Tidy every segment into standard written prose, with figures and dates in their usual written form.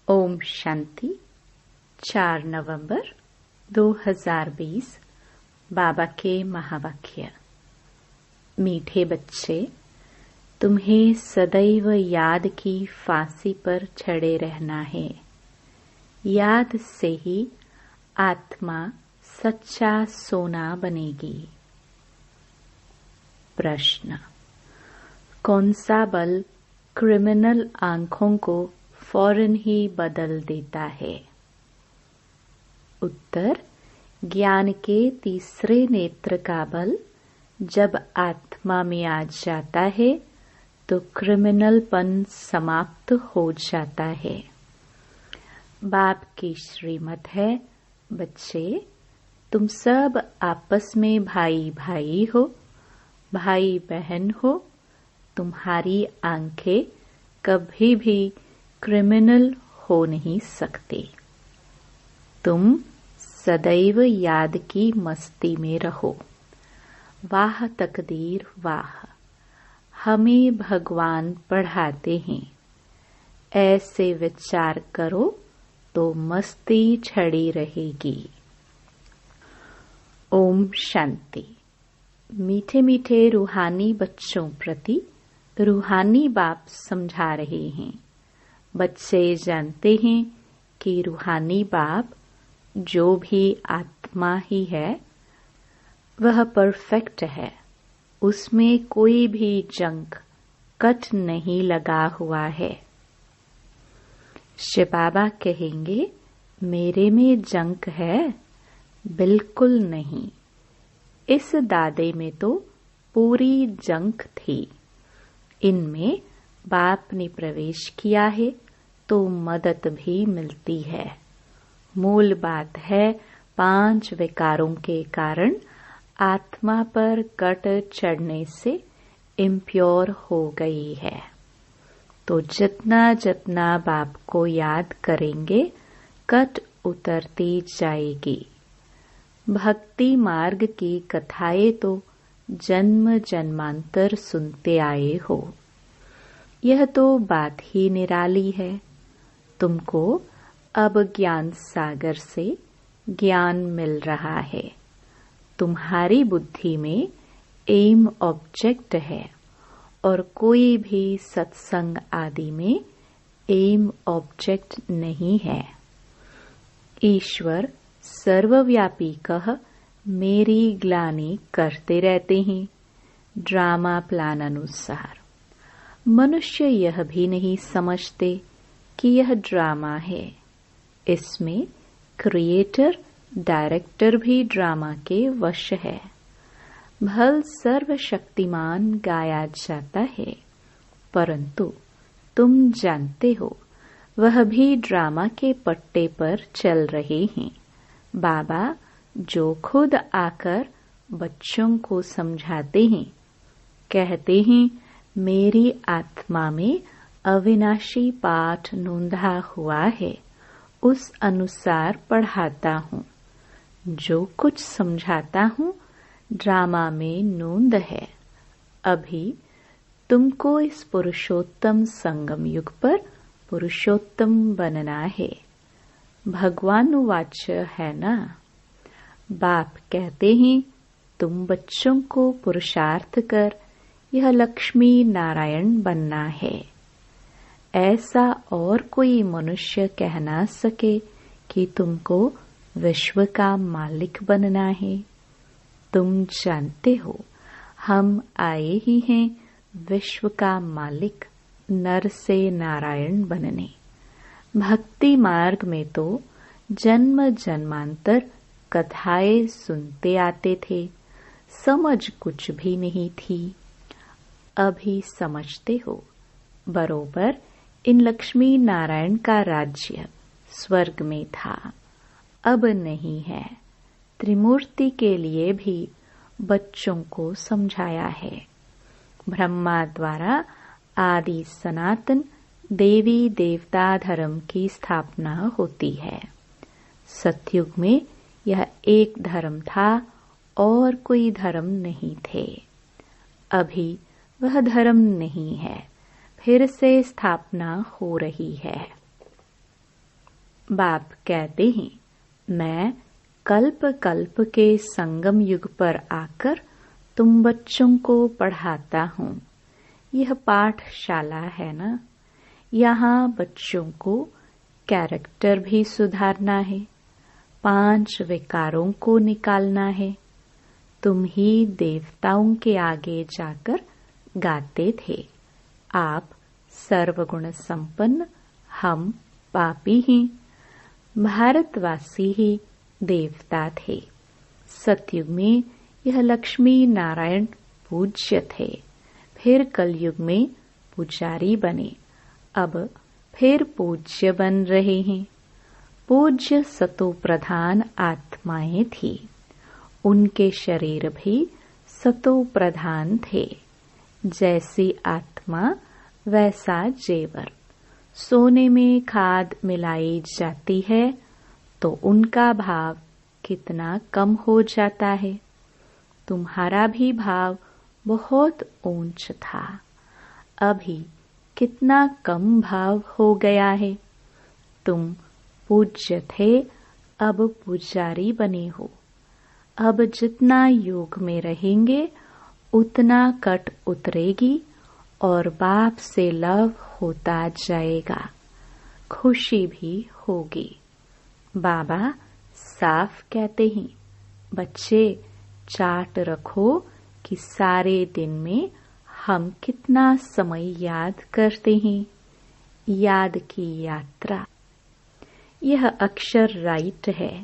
ओम शांति। 4 नवंबर 2020 बाबा के महावाक्य। मीठे बच्चे, तुम्हें सदैव याद की फांसी पर चढ़े रहना है। याद से ही आत्मा सच्चा सोना बनेगी। प्रश्न: कौन सा बल क्रिमिनल आंखों को फौरन ही बदल देता है? उत्तर: ज्ञान के तीसरे नेत्र का बल जब आत्मा में आ जाता है तो क्रिमिनलपन समाप्त हो जाता है। बाप की श्रीमत है, बच्चे, तुम सब आपस में भाई भाई हो, भाई बहन हो। तुम्हारी आंखें कभी भी क्रिमिनल हो नहीं सकते। तुम सदैव याद की मस्ती में रहो। वाह तकदीर वाह, हमें भगवान पढ़ाते हैं। ऐसे विचार करो तो मस्ती छड़ी रहेगी। ओम शांति। मीठे मीठे रूहानी बच्चों प्रति रूहानी बाप समझा रहे हैं। बच्चे जानते हैं कि रूहानी बाप जो भी आत्मा ही है वह परफेक्ट है, उसमें कोई भी जंक कट नहीं लगा हुआ है। शिव बाबा कहेंगे, मेरे में जंक है? बिल्कुल नहीं। इस दादे में तो पूरी जंक थी। इनमें बाप ने प्रवेश किया है तो मदद भी मिलती है। मूल बात है, 5 विकारों के कारण आत्मा पर कट चढ़ने से इम्प्योर हो गई है। तो जितना जितना बाप को याद करेंगे कट उतरती जाएगी। भक्ति मार्ग की कथाएं तो जन्म जन्मांतर सुनते आए हो। यह तो बात ही निराली है। तुमको अब ज्ञान सागर से ज्ञान मिल रहा है। तुम्हारी बुद्धि में एम ऑब्जेक्ट है और कोई भी सत्संग आदि में एम ऑब्जेक्ट नहीं है। ईश्वर सर्वव्यापी कह मेरी ग्लानि करते रहते हैं ड्रामा प्लान अनुसार। मनुष्य यह भी नहीं समझते कि यह ड्रामा है। इसमें क्रिएटर डायरेक्टर भी ड्रामा के वश है। भल सर्वशक्तिमान गाया जाता है, परंतु तुम जानते हो वह भी ड्रामा के पट्टे पर चल रहे हैं। बाबा जो खुद आकर बच्चों को समझाते हैं, कहते हैं, मेरी आत्मा में अविनाशी पाठ नोंधा हुआ है, उस अनुसार पढ़ाता हूँ। जो कुछ समझाता हूँ ड्रामा में नोंद है। अभी तुमको इस पुरुषोत्तम संगम युग पर पुरुषोत्तम बनना है। भगवान वाच्य है ना। बाप कहते हैं, तुम बच्चों को पुरुषार्थ कर यह लक्ष्मी नारायण बनना है। ऐसा और कोई मनुष्य कह ना सके कि तुमको विश्व का मालिक बनना है। तुम जानते हो हम आए ही हैं विश्व का मालिक नर से नारायण बनने। भक्ति मार्ग में तो जन्म जन्मांतर कथाएं सुनते आते थे, समझ कुछ भी नहीं थी। अभी समझते हो। बरोबर इन लक्ष्मी नारायण का राज्य स्वर्ग में था, अब नहीं है। त्रिमूर्ति के लिए भी बच्चों को समझाया है। ब्रह्मा द्वारा आदि सनातन देवी देवता धर्म की स्थापना होती है। सतयुग में यह एक धर्म था और कोई धर्म नहीं थे। अभी वह धर्म नहीं है, फिर से स्थापना हो रही है। बाप कहते हैं, मैं कल्प कल्प के संगम युग पर आकर तुम बच्चों को पढ़ाता हूँ। यह पाठशाला है ना, यहाँ बच्चों को कैरेक्टर भी सुधारना है, 5 विकारों को निकालना है। तुम ही देवताओं के आगे जाकर गाते थे, आप सर्वगुण संपन्न, हम पापी ही। भारतवासी ही देवता थे। सतयुग में यह लक्ष्मी नारायण पूज्य थे, फिर कलयुग में पुजारी बने, अब फिर पूज्य बन रहे हैं। पूज्य सतो प्रधान आत्माएं थी, उनके शरीर भी सतो प्रधान थे। जैसी आत्मा वैसा जेवर। सोने में खाद मिलाई जाती है तो उनका भाव कितना कम हो जाता है। तुम्हारा भी भाव बहुत ऊंच था, अभी कितना कम भाव हो गया है। तुम पूज्य थे, अब पुजारी बने हो। अब जितना योग में रहेंगे उतना कट उतरेगी और बाप से लव होता जाएगा, खुशी भी होगी। बाबा साफ कहते हैं, बच्चे चार्ट रखो कि सारे दिन में हम कितना समय याद करते हैं। याद की यात्रा। यह अक्षर राइट है।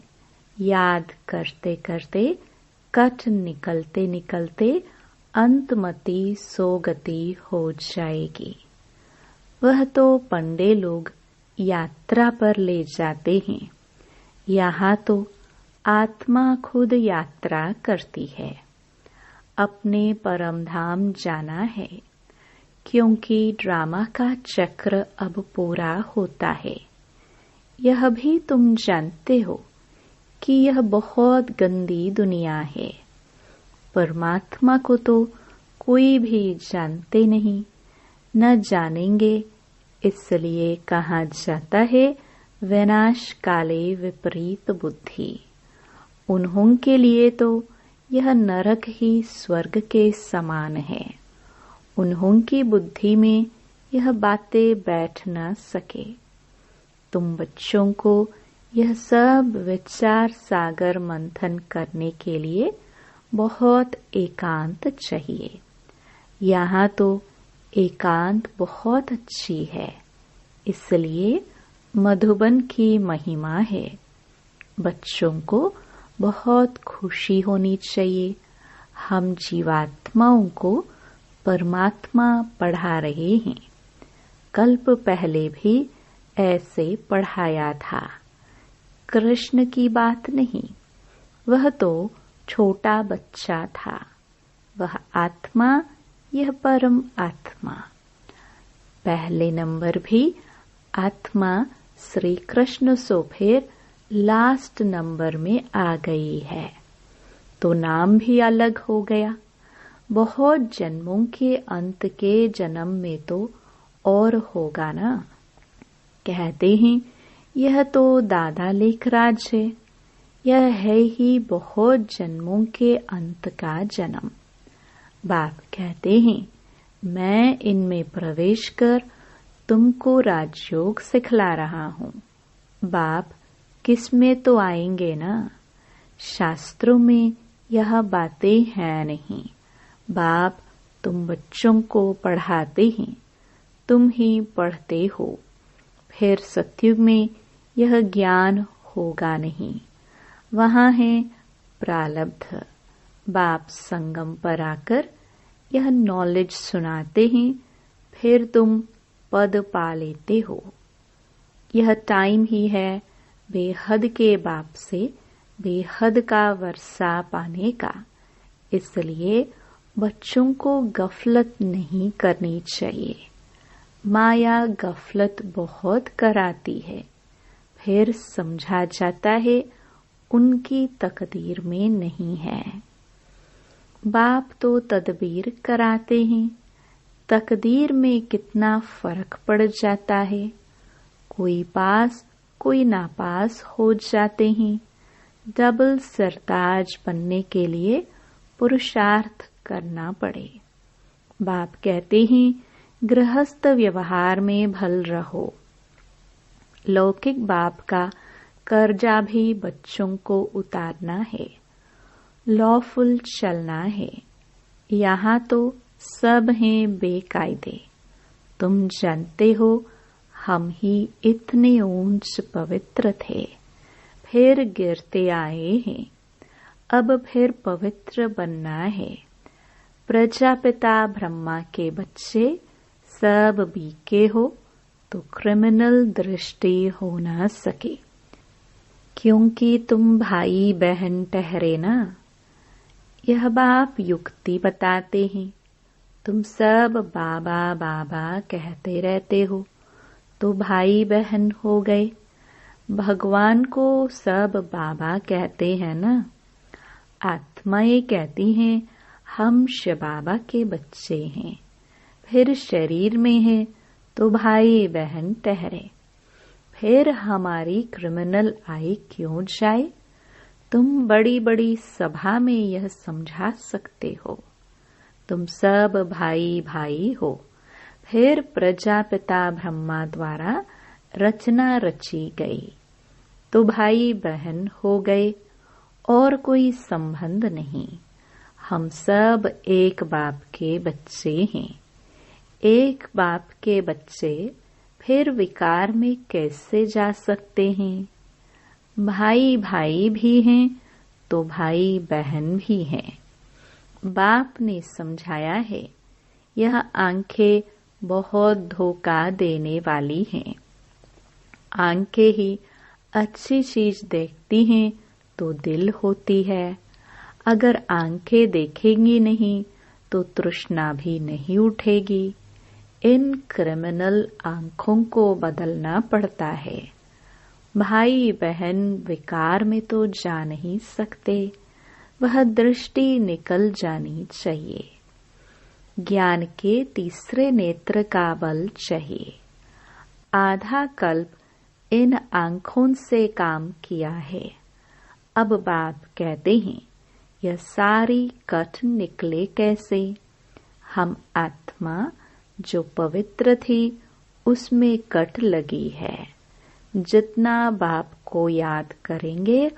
याद करते करते कट निकलते निकलते अंतमति सोगति हो जाएगी। वह तो पंडे लोग यात्रा पर ले जाते हैं, यहाँ तो आत्मा खुद यात्रा करती है। अपने परम धाम जाना है, क्योंकि ड्रामा का चक्र अब पूरा होता है। यह भी तुम जानते हो कि यह बहुत गंदी दुनिया है। परमात्मा को तो कोई भी जानते नहीं, न जानेंगे, इसलिए कहा जाता है विनाश काले विपरीत बुद्धि। उन्हों के लिए तो यह नरक ही स्वर्ग के समान है। उन्हों की बुद्धि में यह बातें बैठ न सके। तुम बच्चों को यह सब विचार सागर मंथन करने के लिए बहुत एकांत चाहिए। यहाँ तो एकांत बहुत अच्छी है, इसलिए मधुबन की महिमा है। बच्चों को बहुत खुशी होनी चाहिए। हम जीवात्माओं को परमात्मा पढ़ा रहे हैं। कल्प पहले भी ऐसे पढ़ाया था। कृष्ण की बात नहीं, वह तो छोटा बच्चा था। वह आत्मा, यह परम आत्मा। पहले नंबर भी आत्मा श्री कृष्ण सो फिर लास्ट नंबर में आ गई है, तो नाम भी अलग हो गया। बहुत जन्मों के अंत के जन्म में तो और होगा ना। कहते हैं यह तो दादा लेखराज है, यह है ही बहुत जन्मों के अंत का जन्म। बाप कहते हैं मैं इनमें प्रवेश कर तुमको राजयोग सिखला रहा हूँ। बाप किसमें तो आएंगे ना, शास्त्रों में यह बातें हैं नहीं। बाप तुम बच्चों को पढ़ाते हैं, तुम ही पढ़ते हो। फिर सतयुग में यह ज्ञान होगा नहीं, वहाँ है प्रारब्ध। बाप संगम पर आकर यह नॉलेज सुनाते हैं, फिर तुम पद पा लेते हो। यह टाइम ही है बेहद के बाप से बेहद का वर्षा पाने का। इसलिए बच्चों को गफलत नहीं करनी चाहिए। माया गफलत बहुत कराती है, फिर समझा जाता है उनकी तकदीर में नहीं है। बाप तो तदबीर कराते हैं, तकदीर में कितना फर्क पड़ जाता है। कोई पास कोई नापास हो जाते हैं। डबल सरताज बनने के लिए पुरुषार्थ करना पड़े। बाप कहते हैं गृहस्थ व्यवहार में भल रहो। लौकिक बाप का कर्जा भी बच्चों को उतारना है, लॉफुल चलना है। यहाँ तो सब हैं बेकायदे। तुम जानते हो हम ही इतने ऊंच पवित्र थे, फिर गिरते आए हैं। अब फिर पवित्र बनना है। प्रजापिता ब्रह्मा के बच्चे सब बीके हो तो क्रिमिनल दृष्टि हो ना सके, क्योंकि तुम भाई बहन ठहरे ना। यह बाप युक्ति बताते हैं। तुम सब बाबा बाबा कहते रहते हो तो भाई बहन हो गए। भगवान को सब बाबा कहते हैं ना। आत्माएं कहती हैं हम शिव बाबा के बच्चे हैं, फिर शरीर में हैं तो भाई बहन ठहरे। फिर हमारी क्रिमिनल आई क्यों जाए? तुम बड़ी बड़ी सभा में यह समझा सकते हो। तुम सब भाई भाई हो। फिर प्रजापिता ब्रह्मा द्वारा रचना रची गई तो भाई बहन हो गए और कोई संबंध नहीं। हम सब एक बाप के बच्चे हैं। एक बाप के बच्चे फिर विकार में कैसे जा सकते हैं? भाई भाई भी हैं तो भाई बहन भी हैं। बाप ने समझाया है यह आंखें बहुत धोखा देने वाली हैं। आंखें ही अच्छी चीज देखती हैं तो दिल होती है। अगर आंखें देखेंगी नहीं तो तृष्णा भी नहीं उठेगी। इन क्रिमिनल आंखों को बदलना पड़ता है। भाई बहन विकार में तो जा नहीं सकते, वह दृष्टि निकल जानी चाहिए। ज्ञान के तीसरे नेत्र का बल चाहिए। आधा कल्प इन आंखों से काम किया है। अब बाप कहते हैं यह सारी कट निकले कैसे? हम आत्मा जो पवित्र थी उसमें कट लगी है। जितना बाप को याद करेंगे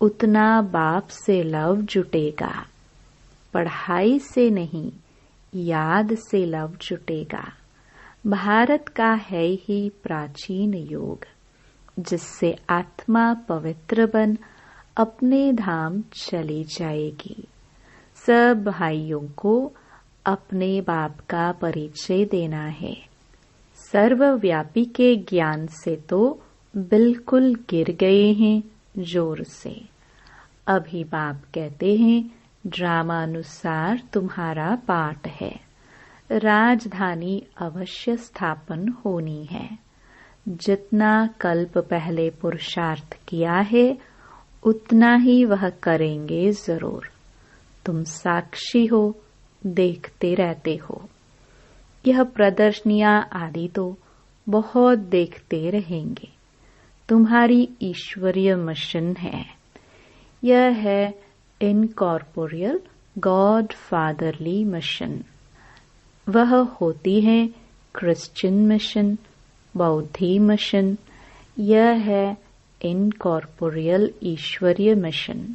उतना बाप से लव जुटेगा। पढ़ाई से नहीं, याद से लव जुटेगा। भारत का है ही प्राचीन योग, जिससे आत्मा पवित्र बन अपने धाम चली जाएगी। सब भाइयों को अपने बाप का परिचय देना है। सर्वव्यापी के ज्ञान से तो बिल्कुल गिर गए हैं जोर से। अभी बाप कहते हैं ड्रामानुसार तुम्हारा पाठ है। राजधानी अवश्य स्थापन होनी है। जितना कल्प पहले पुरुषार्थ किया है उतना ही वह करेंगे जरूर। तुम साक्षी हो, देखते रहते हो। यह प्रदर्शनियां आदि तो बहुत देखते रहेंगे। तुम्हारी ईश्वरीय मिशन है। यह है इनकॉर्पोरियल गॉड फादरली मिशन। वह होती है क्रिश्चियन मिशन, बौद्धी मिशन। यह है इनकॉर्पोरियल ईश्वरीय मिशन।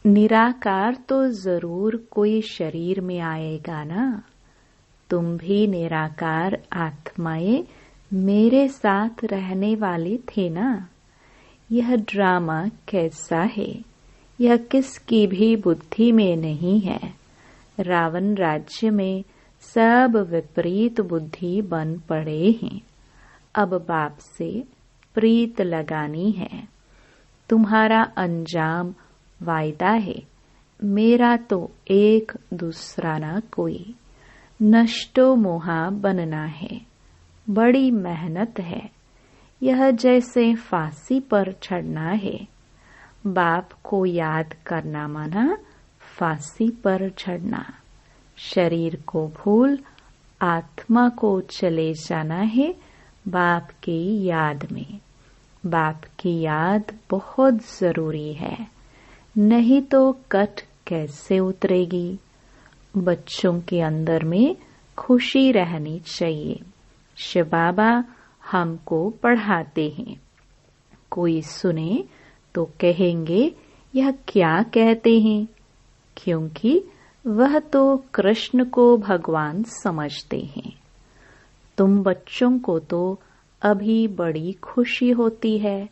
निराकार तो जरूर कोई शरीर में आएगा ना। तुम भी निराकार आत्माएं मेरे साथ रहने वाले थे ना। यह ड्रामा कैसा है? यह किसकी भी बुद्धि में नहीं है। रावण राज्य में सब विपरीत बुद्धि बन पड़े हैं। अब बाप से प्रीत लगानी है। तुम्हारा अंजाम वायदा है, मेरा तो एक दूसरा ना कोई। नष्टो मोहा बनना है, बड़ी मेहनत है। यह जैसे फांसी पर चढ़ना है। बाप को याद करना माना फांसी पर चढ़ना। शरीर को भूल आत्मा को चले जाना है बाप की याद में। बाप की याद बहुत जरूरी है, नहीं तो कट कैसे उतरेगी। बच्चों के अंदर में खुशी रहनी चाहिए। शिव बाबा हमको पढ़ाते हैं, कोई सुने तो कहेंगे यह क्या कहते हैं, क्योंकि वह तो कृष्ण को भगवान समझते हैं। तुम बच्चों को तो अभी बड़ी खुशी होती है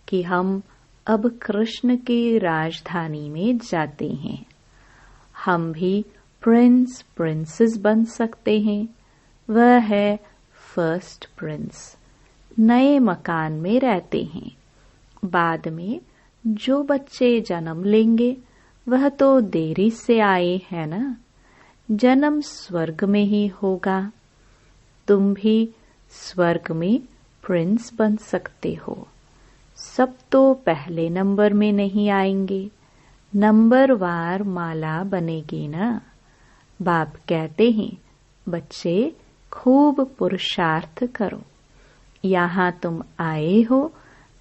कि हम अब कृष्ण की राजधानी में जाते हैं। हम भी प्रिंस प्रिंसेस बन सकते हैं। वह है फर्स्ट प्रिंस। नए मकान में रहते हैं। बाद में जो बच्चे जन्म लेंगे वह तो देरी से आए हैं ना, जन्म स्वर्ग में ही होगा। तुम भी स्वर्ग में प्रिंस बन सकते हो। सब तो पहले नंबर में नहीं आएंगे, नंबर वार माला बनेगी ना। बाप कहते हैं बच्चे खूब पुरुषार्थ करो। यहाँ तुम आए हो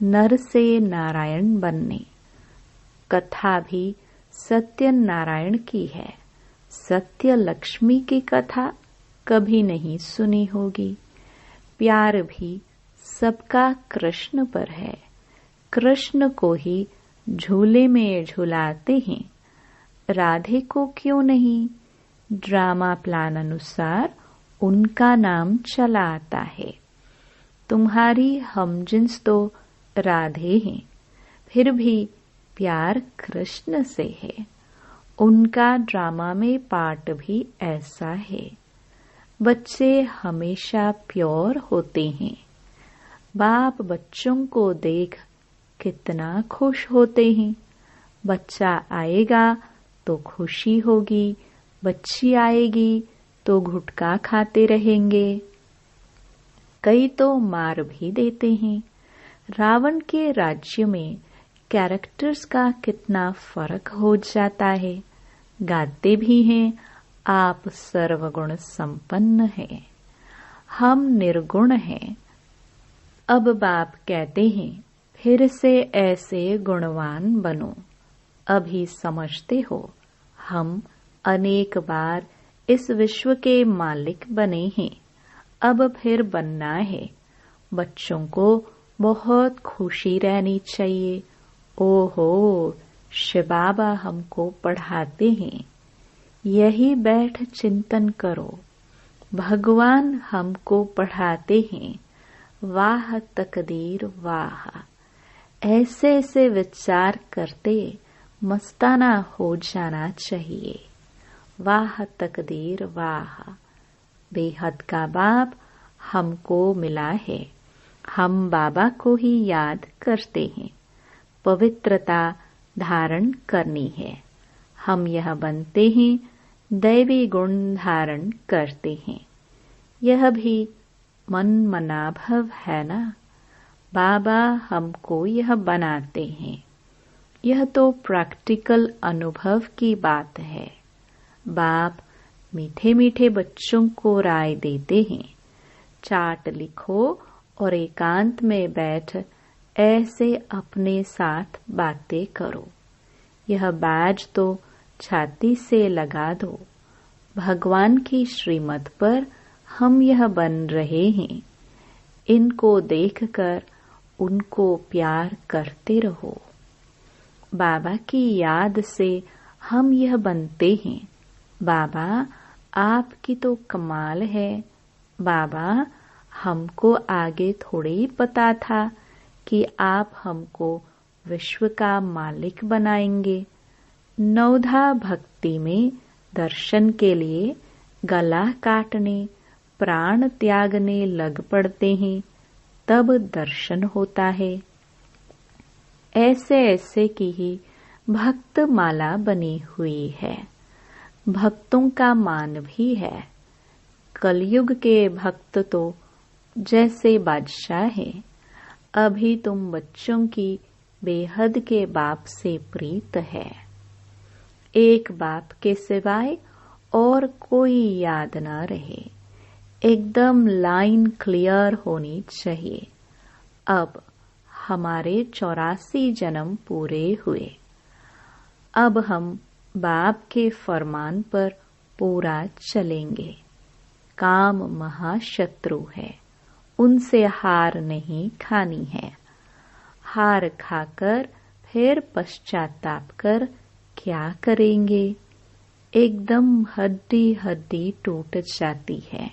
नर से नारायण बनने। कथा भी सत्य नारायण की है। सत्य लक्ष्मी की कथा कभी नहीं सुनी होगी। प्यार भी सबका कृष्ण पर है। कृष्ण को ही झूले में झुलाते हैं, राधे को क्यों नहीं। ड्रामा प्लान अनुसार उनका नाम चला आता है। तुम्हारी हमजिन्स तो राधे हैं, फिर भी प्यार कृष्ण से है। उनका ड्रामा में पार्ट भी ऐसा है। बच्चे हमेशा प्योर होते हैं। बाप बच्चों को देख कितना खुश होते हैं। बच्चा आएगा तो खुशी होगी, बच्ची आएगी तो गुटखा खाते रहेंगे। कई तो मार भी देते हैं। रावण के राज्य में कैरेक्टर्स का कितना फर्क हो जाता है। गाते भी हैं आप सर्वगुण संपन्न हैं, हम निर्गुण हैं। अब बाप कहते हैं फिर से ऐसे गुणवान बनो। अभी समझते हो हम अनेक बार इस विश्व के मालिक बने हैं, अब फिर बनना है। बच्चों को बहुत खुशी रहनी चाहिए। ओहो, शिव बाबा हमको पढ़ाते हैं। यही बैठ चिंतन करो, भगवान हमको पढ़ाते हैं। वाह तकदीर वाह। ऐसे ऐसे विचार करते मस्ताना हो जाना चाहिए। वाह तकदीर वाह। बेहद का बाप हमको मिला है। हम बाबा को ही याद करते हैं। पवित्रता धारण करनी है। हम यह बनते हैं, दैवी गुण धारण करते हैं। यह भी मन मनाभव है ना। बाबा हमको यह बनाते हैं। यह तो प्रैक्टिकल अनुभव की बात है। बाप मीठे मीठे बच्चों को राय देते हैं। चार्ट लिखो और एकांत में बैठ ऐसे अपने साथ बातें करो। यह बैज तो छाती से लगा दो। भगवान की श्रीमत पर हम यह बन रहे हैं। इनको देखकर उनको प्यार करते रहो। बाबा की याद से हम यह बनते हैं। बाबा आपकी तो कमाल है। बाबा हमको आगे थोड़े ही पता था कि आप हमको विश्व का मालिक बनाएंगे। नवधा भक्ति में दर्शन के लिए गला काटने, प्राण त्यागने लग पड़ते हैं, तब दर्शन होता है। ऐसे ऐसे की ही भक्त माला बनी हुई है। भक्तों का मान भी है। कलयुग के भक्त तो जैसे बादशाह हैं। अभी तुम बच्चों की बेहद के बाप से प्रीत है। एक बाप के सिवाय और कोई याद न रहे। एकदम लाइन क्लियर होनी चाहिए। अब हमारे 84 जन्म पूरे हुए। अब हम बाप के फरमान पर पूरा चलेंगे। काम महाशत्रु है, उनसे हार नहीं खानी है। हार खाकर फिर पश्चाताप कर क्या करेंगे? एकदम हड्डी हड्डी टूट जाती है।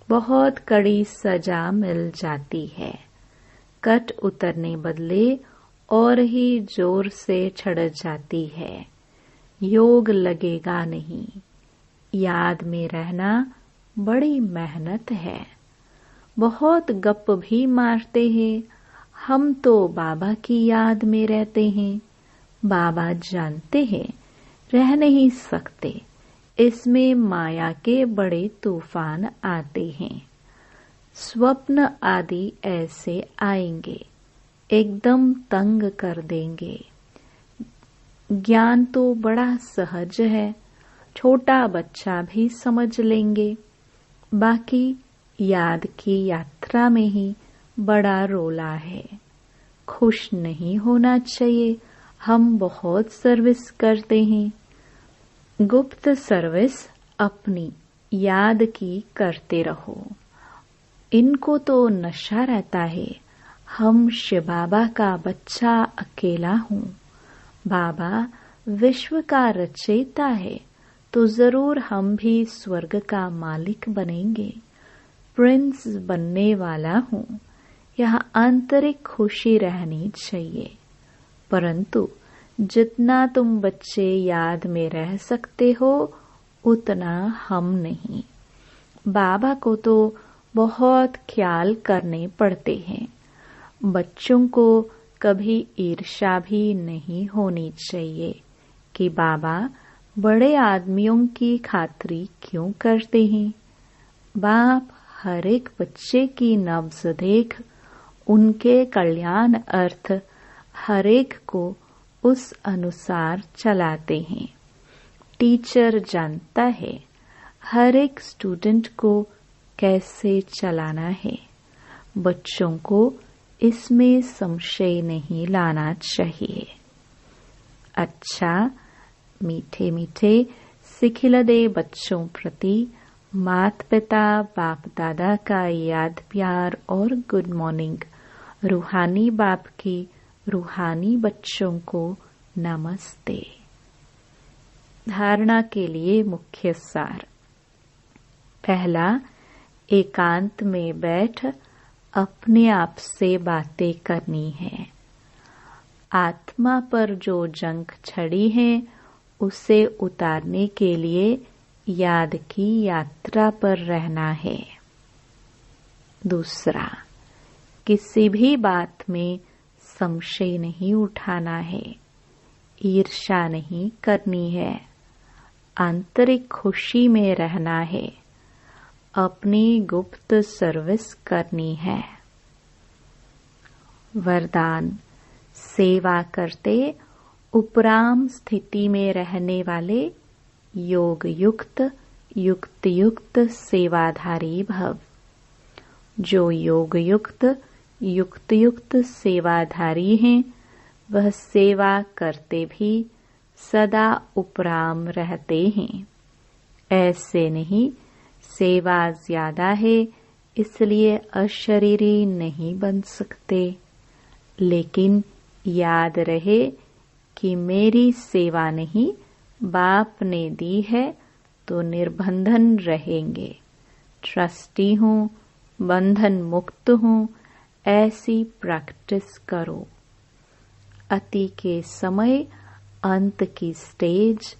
बहुत कड़ी सजा मिल जाती है। कट उतरने बदले और ही जोर से चढ़ जाती है। योग लगेगा नहीं। याद में रहना बड़ी मेहनत है। बहुत गप भी मारते हैं। हम तो बाबा की याद में रहते हैं। बाबा जानते हैं रह नहीं सकते। इसमें माया के बड़े तूफान आते हैं। स्वप्न आदि ऐसे आएंगे, एकदम तंग कर देंगे। ज्ञान तो बड़ा सहज है, छोटा बच्चा भी समझ लेंगे। बाकी याद की यात्रा में ही बड़ा रोला है। खुश नहीं होना चाहिए। हम बहुत सर्विस करते हैं। गुप्त सर्विस अपनी याद की करते रहो। इनको तो नशा रहता है। हम शिव बाबा का बच्चा अकेला हूँ। बाबा विश्व का रचयिता है, तो जरूर हम भी स्वर्ग का मालिक बनेंगे। प्रिंस बनने वाला हूँ। यहाँ आंतरिक खुशी रहनी चाहिए। परंतु जितना तुम बच्चे याद में रह सकते हो उतना हम नहीं। बाबा को तो बहुत ख्याल करने पड़ते हैं। बच्चों को कभी ईर्ष्या भी नहीं होनी चाहिए कि बाबा बड़े आदमियों की खातिरी क्यों करते हैं। बाप हर एक बच्चे की नब्ज देख उनके कल्याण अर्थ हर एक को उस अनुसार चलाते हैं। टीचर जानता है हर एक स्टूडेंट को कैसे चलाना है। बच्चों को इसमें संशय नहीं लाना चाहिए। अच्छा, मीठे मीठे सिखिलदे बच्चों प्रति माता पिता बाप दादा का याद प्यार और गुड मॉर्निंग। रूहानी बाप की रूहानी बच्चों को नमस्ते। धारणा के लिए मुख्य सार। पहला, एकांत में बैठ अपने आप से बातें करनी है। आत्मा पर जो जंग छड़ी है उसे उतारने के लिए याद की यात्रा पर रहना है। दूसरा, किसी भी बात में संशय नहीं उठाना है। ईर्ष्या नहीं करनी है। आंतरिक खुशी में रहना है। अपनी गुप्त सर्विस करनी है। वरदान, सेवा करते उपराम स्थिति में रहने वाले योग युक्त युक्त युक्त सेवाधारी भव। जो योग युक्त युक्त युक्त सेवाधारी हैं वह सेवा करते भी सदा उपराम रहते हैं। ऐसे नहीं सेवा ज्यादा है इसलिए अशरीरी नहीं बन सकते। लेकिन याद रहे कि मेरी सेवा नहीं बाप ने दी है तो निर्बंधन रहेंगे। ट्रस्टी हूँ, बंधन मुक्त हूँ, ऐसी प्रैक्टिस करो। अति के समय अंत की स्टेज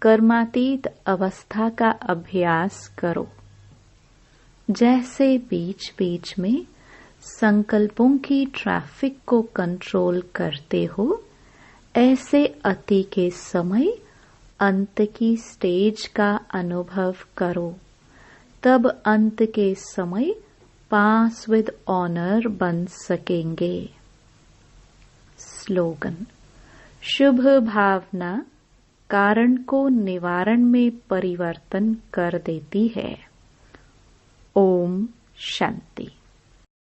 कर्मातीत अवस्था का अभ्यास करो। जैसे बीच बीच में संकल्पों की ट्रैफिक को कंट्रोल करते हो, ऐसे अति के समय अंत की स्टेज का अनुभव करो। तब अंत के समय पास विद ऑनर बन सकेंगे। स्लोगन, शुभ भावना कारण को निवारण में परिवर्तन कर देती है। ओम शांति।